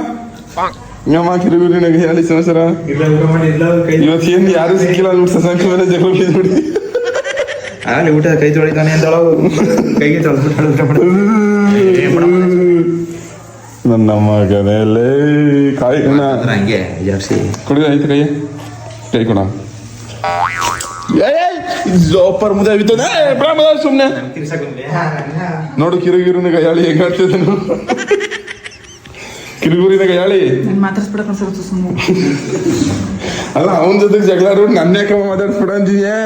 ನಮ್ಮ ಕಿರಿಗುರಿನ ಗಯ್ಯಾಳಿ ಸಮಾಚಾರ ಇವತ್ತು ಏನ್ ಯಾರು ಸಿಕ್ಕಿಲ್ಲ ಅಂದ್ಬಿಟ್ಟು ಸಸಾಂಕ ಮೇಲೆ ಜಗಳ ನೋಡಿ ಆಗಲಿ ಊಟ ಕೈ ತೊಳಿತಾನೆ ಅಂತ ಕೈಗೆ ನನ್ನ ಮಗನೆಲ್ಲೇ ಕಾಯಿ ಹಂಗೆ ಜಾಸ್ತಿ ಕೊಡ ಆಯ್ತು ಕೈ ಕೊಡ ಜೋಪರ್ ಮುದ ಸುಮ್ನೆ ನೋಡು ಕಿರುಗಿರುನ ಗಯಾಳಿ ಹೆಂಗ ಆಡ್ತಿದ್ದ ಕಿರುಗುರಿನ ಗಯಾಳಿ ಮಾತಾಡ್ಸ್ಬಿಡಕ್ ಅನ್ಸುತ್ತೆ ಸುಮ್ಮನೆ. ಅಲ್ಲ ಅವನ ಜೊತೆಗೆ ಜಗಳಾಡ್ಬಿಟ್ಟು ನನ್ನ ಯಾಕಮ್ಮ ಮಾತಾಡ್ಸ್ಬಿಡ ಅಂತಿದ್ಯಾ.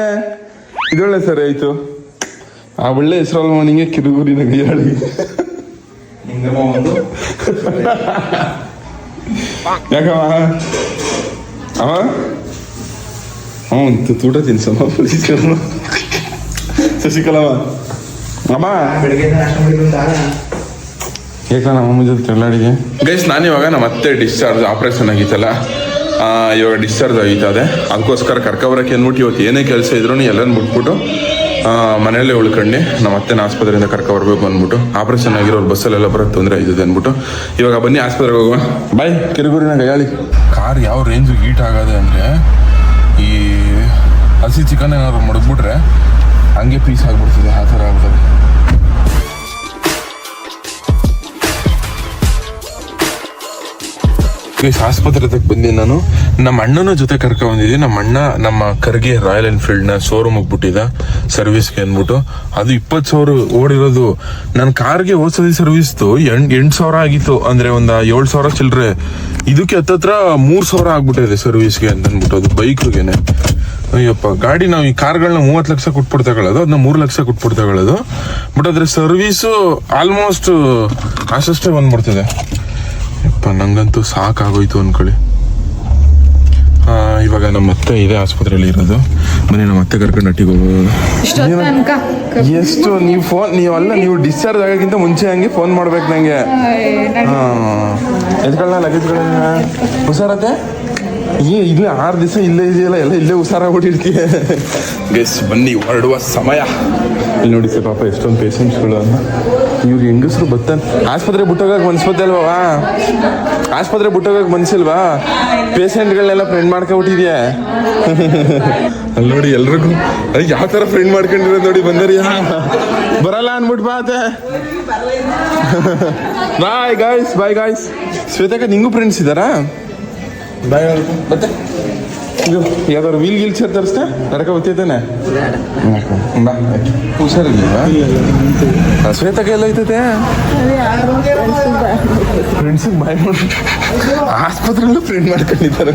ಇದೊಳ್ಳೆ ಸರಿ ಆಯ್ತು. ಆ ಒಳ್ಳೆ ಹೆಸರಲ್ಲ ನಿಂಗೆ ಕಿರುಗುರಿನ ಗಯ್ಯಾಳಿ. ಯಾಕಮ್ಮ ಅವ ತೂಟ ತಿನ್ಸಮ್ಮ ಶಶಿಕಲಮ್ಮ ಅಮ್ಮ ಬೆಳಗ್ಗೆ ನಾಷ್ಟ ಯಾಕ ನಮ್ಮ ಜೊತೆ ಜಗಳಾಡಿದೆ. ಗೈಸ್ ನಾನಿವಾಗ ನಮ್ಮ ಅತ್ತೆ ಡಿಸ್ಚಾರ್ಜ್ ಆಪ್ರೇಷನ್ ಆಗಿತ್ತಲ್ಲ, ಇವಾಗ ಡಿಸ್ಚಾರ್ಜ್ ಆಗಿತ್ತದೆ. ಅದಕ್ಕೋಸ್ಕರ ಕರ್ಕೊಬರಕ್ಕೆ ಅಂದ್ಬಿಟ್ಟು ಇವತ್ತು ಏನೇ ಕೆಲಸ ಇದ್ರು ಎಲ್ಲರನ್ನ ಬಿಟ್ಬಿಟ್ಟು ಮನೆಯಲ್ಲೇ ಉಳ್ಕೊಂಡು ನಮ್ಮ ಅತ್ತೆನ ಆಸ್ಪತ್ರೆಯಿಂದ ಕರ್ಕೊಬರ್ಬೇಕು ಅಂದ್ಬಿಟ್ಟು. ಆಪ್ರೇಷನ್ ಆಗಿರೋರು ಬಸ್ಸಲ್ಲೆಲ್ಲ ಬರೋದು ತೊಂದರೆ ಆಯ್ತದೆ ಅಂದ್ಬಿಟ್ಟು ಇವಾಗ ಬನ್ನಿ ಆಸ್ಪತ್ರೆಗೆ ಹೋಗುವ. ಬಾಯ್ ಕಿರುಗುರಿನ ಗಯಾಳಿ. ಕಾರ್ ಯಾವ ರೇಂಜ್ ಹೀಟ್ ಆಗದೆ ಅಂದರೆ, ಈ ಹಸಿ ಚಿಕನ್ ಏನಾದ್ರು ಮಡಗ್ಬಿಟ್ರೆ ಹಂಗೆ ಪೀಸ್ ಆಗ್ಬಿಡ್ತದೆ, ಆ ಥರ ಆಗ್ತದೆ. ಆಸ್ಪತ್ರೆ ತಕ್ಕ ಬಂದಿ ನಾನು. ನಮ್ಮ ಅಣ್ಣನ ಜೊತೆ ಕರ್ಕೊ ಬಂದಿದ್ದೆ. ನಮ್ಮ ಅಣ್ಣ ನಮ್ಮ ಕರ್ಗೆ ರಾಯಲ್ ಎನ್ಫೀಲ್ಡ್ನ ಶೋರೂಮ್ ಹೋಗ್ಬಿಟ್ಟಿದ್ದ ಸರ್ವಿಸ್ಗೆ ಅಂದ್ಬಿಟ್ಟು. ಅದು 20,000 ಓಡಿರೋದು. ನನ್ನ ಕಾರ್ಗೆ ಹೋದ್ಸತಿ ಸರ್ವಿಸ್ದು 8,000 ಆಗಿತ್ತು, ಅಂದ್ರೆ ಒಂದು 7,000 ಚಿಲ್ಲರೆ. ಇದಕ್ಕೆ ಹತ್ತತ್ರ 3,000 ಆಗ್ಬಿಟ್ಟಿದೆ ಸರ್ವಿಸ್ಗೆ ಅಂತ ಅಂದ್ಬಿಟ್ಟು. ಅದು ಬೈಕ್ಗೆನೆ. ಅಯ್ಯಪ್ಪ, ಗಾಡಿ ನಾವು ಈ ಕಾರ್ಗಳನ್ನ 30 ಲಕ್ಷ ಕೊಟ್ಬಿಟ್ಟು ತಗೊಳ್ಳೋದು, ಅದನ್ನ 3 ಲಕ್ಷ ಕೊಟ್ಬಿಟ್ಟು ತಗೊಳ್ಳೋದು. ಬಟ್ ಅದ್ರ ಸರ್ವಿಸು ಆಲ್ಮೋಸ್ಟ್ ಅಷ್ಟೇ ಬಂದ್ಬಿಡ್ತದೆ. ಯಪ್ಪ, ನಂಗಂತೂ ಸಾಕಾಗೋಯ್ತು ಅನ್ಕೊಳ್ಳಿ. ಇವಾಗ ನಮ್ಮ ಅತ್ತೆ ಇದೆ ಆಸ್ಪತ್ರೆಯಲ್ಲಿ ಇರೋದು. ಬನ್ನಿ ನಮ್ಮ ಅತ್ತೆ ಕರ್ಕೊಂಡು ನಟ್ಟಿಗೆ ಹೋಗೋದು. ಎಷ್ಟು ನೀವು ಡಿಸ್ಚಾರ್ಜ್ ಆಗೋಕ್ಕಿಂತ ಮುಂಚೆ ಹಂಗೆ ಫೋನ್ ಮಾಡ್ಬೇಕು ನಂಗೆ. ಎದ್ಕೊಳ್ಳ ಲಗೇಜ್ಗಳನ್ನ ಹುಷಾರತ್ತೆ. ಇಲ್ಲೇ 6 ದಿವಸ ಇಲ್ಲೇ ಇದೆಯಲ್ಲ, ಎಲ್ಲ ಇಲ್ಲೇ ಹುಷಾರಾಗ್ಬಿಟ್ಟಿರ್ತೀಯ. ಗೆಸ್ ಬನ್ನಿ ಹೊರಡುವ ಸಮಯ. ಇಲ್ಲಿ ನೋಡಿ ಸರ್, ಪಾಪ ಎಷ್ಟೊಂದು ಪೇಷಂಟ್ಸ್ಗಳು ಅನ್ನ ಇವ್ರು ಹೆಂಗಸರು ಬರ್ತಾನೆ. ಆಸ್ಪತ್ರೆ ಬಿಟ್ಟೋಗಕ್ಕೆ ಮನ್ಸ್ಬೋದಲ್ವಾ? ಆಸ್ಪತ್ರೆ ಬಿಟ್ಟೋಗಕ್ಕೆ ಮನ್ಸಿಲ್ವಾ? ಪೇಷಂಟ್ಗಳನ್ನೆಲ್ಲ ಫ್ರೆಂಡ್ ಮಾಡ್ಕೊಬಿಟ್ಟಿದ್ಯಾ? ಅಲ್ಲಿ ನೋಡಿ ಎಲ್ರಿಗೂ ಯಾವ ಥರ ಫ್ರೆಂಡ್ ಮಾಡ್ಕೊಂಡಿರೋದು ನೋಡಿ. ಬಂದರಿಯಾ ಬರಲ್ಲ ಅನ್ಬಿಟ್ಟು ಬಾತೆ. Bye guys, bye guys. ಶ್ವೇತಕ್ಕ ನಿಂಗೂ ಫ್ರೆಂಡ್ಸ್ ಇದ್ದಾರಾ? ಬಾಯ್ ಮತ್ತೆ ಇದು ಯಾವ್ದಾದ್ರು ವೀಲ್ ಗೀಲ್ ಚೇರ್ ತರಿಸ್ತಾ ನಡಕ ಗೊತ್ತೈತಾನೆ. ಬಾ, ಹುಷಾರಿಲ್ವಾ? ಶ್ವೇತಕ್ಕ ಎಲ್ಲ ಐತೈತೆ ಫ್ರೆಂಡ್ಸಿಗೆ ಬಾಯ್ ಮಾಡಿ ಆಸ್ಪತ್ರೆಯಲ್ಲೂ ಫ್ರೆಂಡ್ ಮಾಡ್ಕೊಂಡಿದ್ದಾರೆ.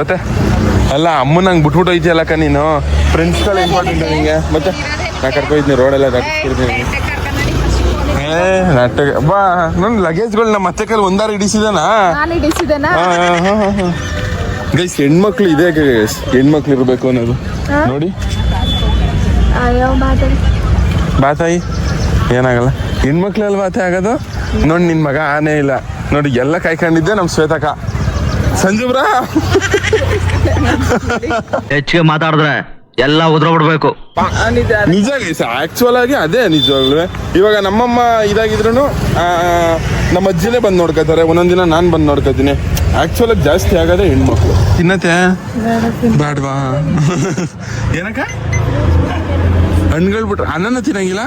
ಮತ್ತೆ ಅಲ್ಲ ಅಮ್ಮನ ನಂಗೆ ಬಿಟ್ಬಿಟ್ಟು ಐತಿಯಲ್ಲಕ್ಕ ನೀನು. ಫ್ರೆಂಡ್ಸ್ಗಳು ಇಂಪಾರ್ಟೆಂಟ್ ನಿಂಗೆ. ಮತ್ತೆ ನಾ ಕರ್ಕೊಯ್ತೀನಿ ರೋಡೆಲ್ಲ ದಾಟಿಸ್ಕೊಡ್ತೀನಿ. ನಾಟಕ ಬಾ. ನನ್ನ ಲಗೇಜ್ಗಳು ನಮ್ಮ ಮತ್ತೆ ಕೈಲಿ ಒಂದಾರು ಹಿಡಿಸಿದಾನ. ಗೈಸ್ ಹೆಣ್ಮಕ್ಳು ಇದೆ ಗೈಸ್, ಹೆಣ್ಮಕ್ಳು ಇರ್ಬೇಕು ಅನ್ನೋದು ನೋಡಿ. ಬಾತಾಯಿ ಏನಾಗಲ್ಲ, ಹೆಣ್ಮಕ್ಳಲ್ಲಿ ಬಾತೆ ಆಗೋದು. ನೋಡಿ ನಿನ್ ಮಗ ಆನೆ ಇಲ್ಲ ನೋಡಿ, ಎಲ್ಲ ಕಾಯ್ಕೊಂಡಿದ್ದೆ ನಮ್ಮ ಶ್ವೇತಕ್ಕ. ಸಂಜೀವ್ರಾ ಹೆಚ್ಚಿಗೆ ಮಾತಾಡಿದ್ರೆ ಎಲ್ಲ ಉದ್ರಬಿಡ್ಬೇಕು. ನಿಜ ಗೈಸ್, ಆಕ್ಚುಲ್ ಆಗಿ ಅದೇ ನಿಜವಾಗ್ಲೂ. ಇವಾಗ ನಮ್ಮಮ್ಮ ಇದಾಗಿದ್ರು ನಮ್ಮ ಅಜ್ಜಿನೇ ಬಂದು ನೋಡ್ಕೋತಾರೆ, ಒಂದೊಂದಿನ ನಾನು ಬಂದು ನೋಡ್ಕೋತೀನಿ. ಆಕ್ಚುಲ್ ಆಗಿ ಜಾಸ್ತಿ ಆಗೋದೇ ಹೆಣ್ಮಕ್ಳು. ತಿನ್ನತ್ತೆ ಬ್ಯಾಡ್ವಾ ಏನಕ್ಕ ಹಣ್ಣುಗಳು ಬಿಟ್ರೆ ಅನ್ನನ ತಿನ್ನಂಗಿಲ್ಲ,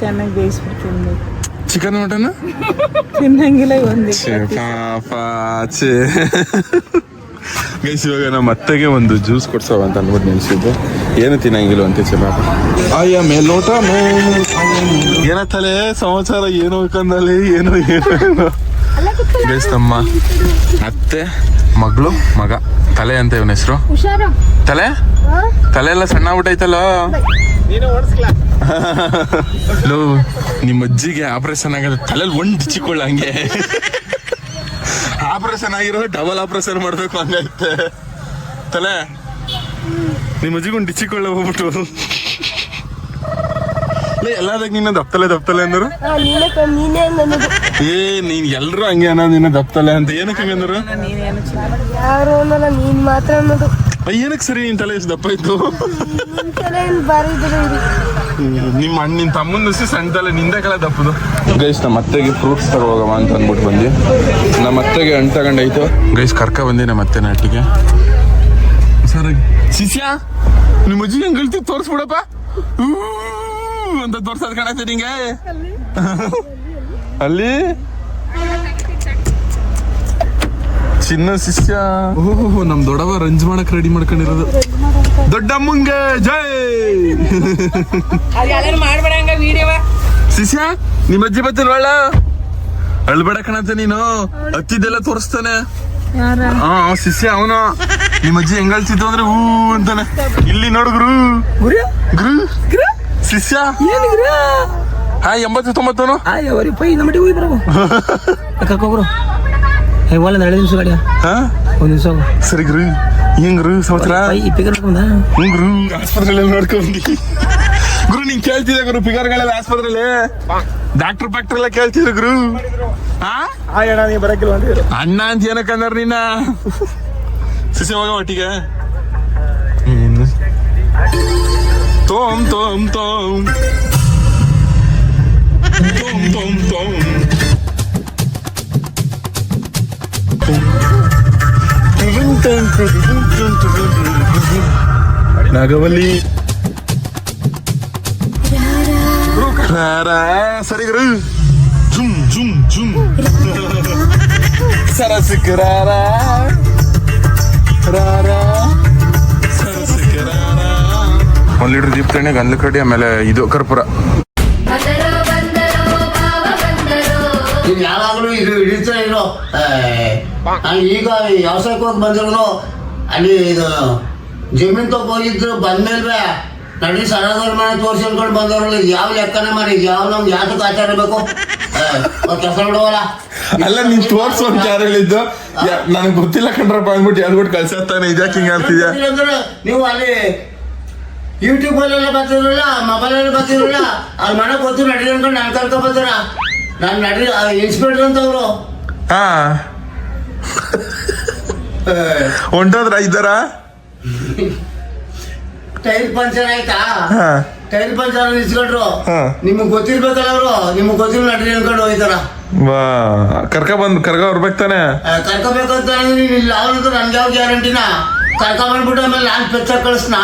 ಚೆನ್ನಾಗಿ ಬೇಯಿಸ್ಬಿಡ್ತೀನಿ. ಚಿಕನ್ ಮಟನ್ ತಿನ್ನಂಗಿಲ್ಲ ಒಂದು. ಪಾಪ ಛೇ. ಗೈಸ್ ಇವಾಗ ನಮ್ಮ ಅತ್ತೆಗೆ ಒಂದು ಜ್ಯೂಸ್ ಕೊಡ್ಸವ ಅಂತ ಅಂದ್ಬಿಟ್ಟು ನೆನೆಸಿದ್ದು, ಏನು ತಿನ್ನಂಗಿಲ್ಲ ಅಂತ ಪಾಪ. ಅಯ್ಯ ಮೇಲೋಟ ಏನ ತಲೆ ಸಮಾಚಾರ, ಏನೋ ಕಂದಲ್ಲಿ ಏನೋ ಏನೋ. ಗೈಸ್ ನಮ್ಮ ಅತ್ತೆ ಮಗಳು ಮಗ ತಲೆ ಅಂತ ಇವನ ಹೆಸರು. ತಲೆ ತಲೆ ಎಲ್ಲ ಸಣ್ಣ ಆಗ್ಬಿಟ್ಟೈತಲ್ಲ. ನಿಮ್ಮ ಅಜ್ಜಿಗೆ ಆಪರೇಷನ್ ಆಗದ ತಲೆಯಲ್ಲಿ ಒಂದು ಚಿಕ್ಕೊಳ್ಳ ಹಂಗೆ. ಆಪರೇಷನ್ ಆಗಿರೋ ಡಬಲ್ ಆಪರೇಷನ್ ಮಾಡ್ಬೇಕು ಹಂಗೈತೆ ತಲೆ. ನಿಮ್ಮ ಅಜ್ಜಿಗೆ ಒಂದು ಡಿಚ್ಚಿಕೊಳ್ಳ ಹೋಗ್ಬಿಟ್ಟು ಎಲ್ಲದಾಗ ನಿನ್ನ ದಪ್ತಲೆ ಅಂದರು. ಏ ನೀನ್ ಎಲ್ರು ಹಂಗೆ ಅನ್ನೋದು ನಿನ್ನ ದಪ್ತಲೆ ಅಂತ. ಏನಕ್ಕೆ ಹಂಗೆ ಅಂದರು? ಯಾರು ಅನ್ನಲ್ಲ, ನೀನ್ ಮಾತ್ರ ಅನ್ನೋದು. ಏನಕ್ಕೆ ಸರಿ ನಿನ್ ತಲೆ ಎಷ್ಟು ದಪ್ಪ ಇತ್ತು? ನಿಮ್ಮ ನಿನ್ ತಮ್ಮನ ಸಣ್ಣ ತಲೆ, ನಿಂದ ಕೆಲ ದಪ್ಪದು. ಗೈಸ್ ನಮ್ಮ ಅತ್ತೆಗೆ ಫ್ರೂಟ್ಸ್ ತಗೋಗವ ಅಂತ ಅಂದ್ಬಿಟ್ಟು ಬಂದು ನಮ್ಮ ಅತ್ತೆಗೆ ಹಣ್ಣು ತಗೊಂಡಾಯ್ತು. ಗೈಸ್ ಕರ್ಕ ಬಂದಿ ನಮ್ಮ ಅತ್ತೆ ನಾಟಿಗೆ ಸರ್. ಶಿಷ್ಯ ನಿಮ್ಮ ಅಜ್ಜಿ ಹೆಂಗ್ ಹೇಳ್ತಿ ತೋರಿಸ್ಬಿಡಪ್ಪ ಅಂತ ತೋರ್ಸೋದ್ ಕಾಣತ್ತೆ ನಿಂಗೆ ಅಲ್ಲಿ. ಚಿನ್ನ ಶಿಷ್ಯ. ಓಹೋ ನಮ್ ದೊಡ್ಡವ ರಂಜ್ ಮಾಡಕ್ ರೆಡಿ ಮಾಡ್ಕೊಂಡಿರೋದು. ದೊಡ್ಡಮ್ಮಂಗೆ ಜೈ. ಮಾಡ್ಬೇಡ ವಿಡಿಯೋ. ಶಿಷ್ಯ ನಿಮ್ಮ ಅಜ್ಜಿ ಬತ್ತಿಲ್ವಳ? ಅಳ್ಬೇಡ ಕಣತ್ತೆ ನೀನು, ಹತ್ತಿದ್ದೆಲ್ಲ ತೋರಿಸ್ತಾನೆ. ಹಾ ಶಿಷ್ಯ ಅವನು. ನಿಮ್ಮ ಅಜ್ಜಿ ಹೆಂಗ್ ಅಳ್ತಿದ್ದು ಅಂದ್ರೆ ಹೂ ಅಂತಾನೆ. ಇಲ್ಲಿ ನೋಡುಗ್ರು ಗುರು ಶಿಷ್ಯ. ಹಾ 80-90 ಸರಿ ಗುರು. ಹೆಂಗ್ರು ಸಮಾಚಾರ? ಗುರು ಆಸ್ಪತ್ರೆಯಲ್ಲಿ ನೋಡ್ಕೊಂಡಿ ಗುರು. ನೀನ್ ಕೇಳ್ತಿದ್ದೆ ಗುರು ಫಿಗರ್ಗಳೆಲ್ಲ ಆಸ್ಪತ್ರೆಯಲ್ಲಿ ಡಾಕ್ಟರ್ ಎಲ್ಲ ಕೇಳ್ತಿದ್ರು ಗುರು. ಅಣ್ಣ ಅಂತ ಏನಕ್ಕೆ ಅಂದ್ರ ನೀನ? ಶಿಷ್ಯ ಹೋಗ ಒಟ್ಟಿಗೆ. ತೋಮ್ ತೋಮ್ ತೋಮ್ ತೋಮ್ ತೋಮ್ ತೋಮ್ ನಾಗವಲ್ಲಿ ಸರಿ ಗುರು. ಜುಮ್ ಜುಮ್ ಜುಮ್ ಸರಸಿಕರಾರ ಸರಸಿಕರಾರ. 1 ಲೀಟರ್ ದೀಪ ಎಣ್ಣೆ, ಗಂಧದ ಕಡ್ಡಿ, ಆಮೇಲೆ ಇದು ಕರ್ಪೂರ. ಯಾವಾಗಲೂ ಇದು ಹಿಡಿತಾ ಇರೋ. ನಾನು ಈಗ ವ್ಯವಸಾಯಕ್ಕೆ ಹೋಗಿ ಬಂದಿರೋದು. ಅಲ್ಲಿ ಇದು ಜಮೀನ್ ತಗೋ ಹೋಗಿದ್ರು. ಬಂದ್ಮೇಲೆ ನಡಿ ಸಣ್ಣದವ್ರ ಮನೆ ತೋರಿಸಿ ಅನ್ಕೊಂಡು ಬಂದವ್ರಲ್ಲ. ಇದು ಯಾವ ಲೆಕ್ಕನೇ ಮಾಡಿ, ಯಾವ ನಮ್ಗೆ ಯಾವ್ದಕ್ಕೆ ಆಚಾರ ಬೇಕು ಕೆಲಸ ಬಿಡುವಲ್ಲ. ಅಲ್ಲ ನೀನ್ ತೋರ್ಸೋ ಯಾರು ಹೇಳಿದ್ದು? ನನಗೆ ಗೊತ್ತಿಲ್ಲ ಕಣ್ರಪ್ಪ ಅಂದ್ಬಿಟ್ಟು ಹೇಳ್ಬಿಟ್ಟು ಕಳ್ಸತ್ತಾನೆ. ಇದ್ಯಾಕೆ ಹಿಂಗ ಆಗ್ತಿದ್ಯಾ? ನೀವು ಅಲ್ಲಿ ಯೂಟ್ಯೂಬಲ್ಲೆಲ್ಲ ಬರ್ತಿರಲ್ಲ, ಮೊಬೈಲಲ್ಲಿ ಬರ್ತಿರಲ್ಲ, ಅವ್ರ ಮನೆ ಗೊತ್ತು ನಡಿ ಅನ್ಕೊಂಡು ನಾನು ಕರ್ಕೊಂಡ್ ಬರ್ತಾರ. ನಾನು ನಡಿ ಇನ್ಸ್ಪೆಕ್ಟರ್ ಅಂತ ಅವರು. ಹಾ ಹೊಂಟೋದ್ರ ಇದ್ದಾರ? ಟೈರ್ ಪಂಚರ್ ಆಯ್ತಾ? ಟೈರ್ ಪಂಚರ್ ನಿಲ್ಸ್ಕೊಂಡ್ರು. ನಿಮಗ್ ಗೊತ್ತಿರ್ಬೇಕಲ್ಲ ಅವರು. ನಿಮಗ್ ಗೊತ್ತಿಲ್ಲ ನಡ್ರಿ ಅನ್ಕೊಂಡು ಹೋಯ್ತಾರ. ಕರ್ಕ ಬರ್ಬೇಕು ತಾನೆ? ಕರ್ಕೋಬೇಕಂತ ನೀನ್ ಇಲ್ಲ ಅವನಂದ್ರೆ ನನ್ಗೆ ಯಾವ ಗ್ಯಾರಂಟಿನ? ಕರ್ಕೊಂಡ್ಬಿಟ್ಟು ಆಮೇಲೆ ನಾನು ಪೆಚ್ಚ ಕಳಿಸ್ನಾ?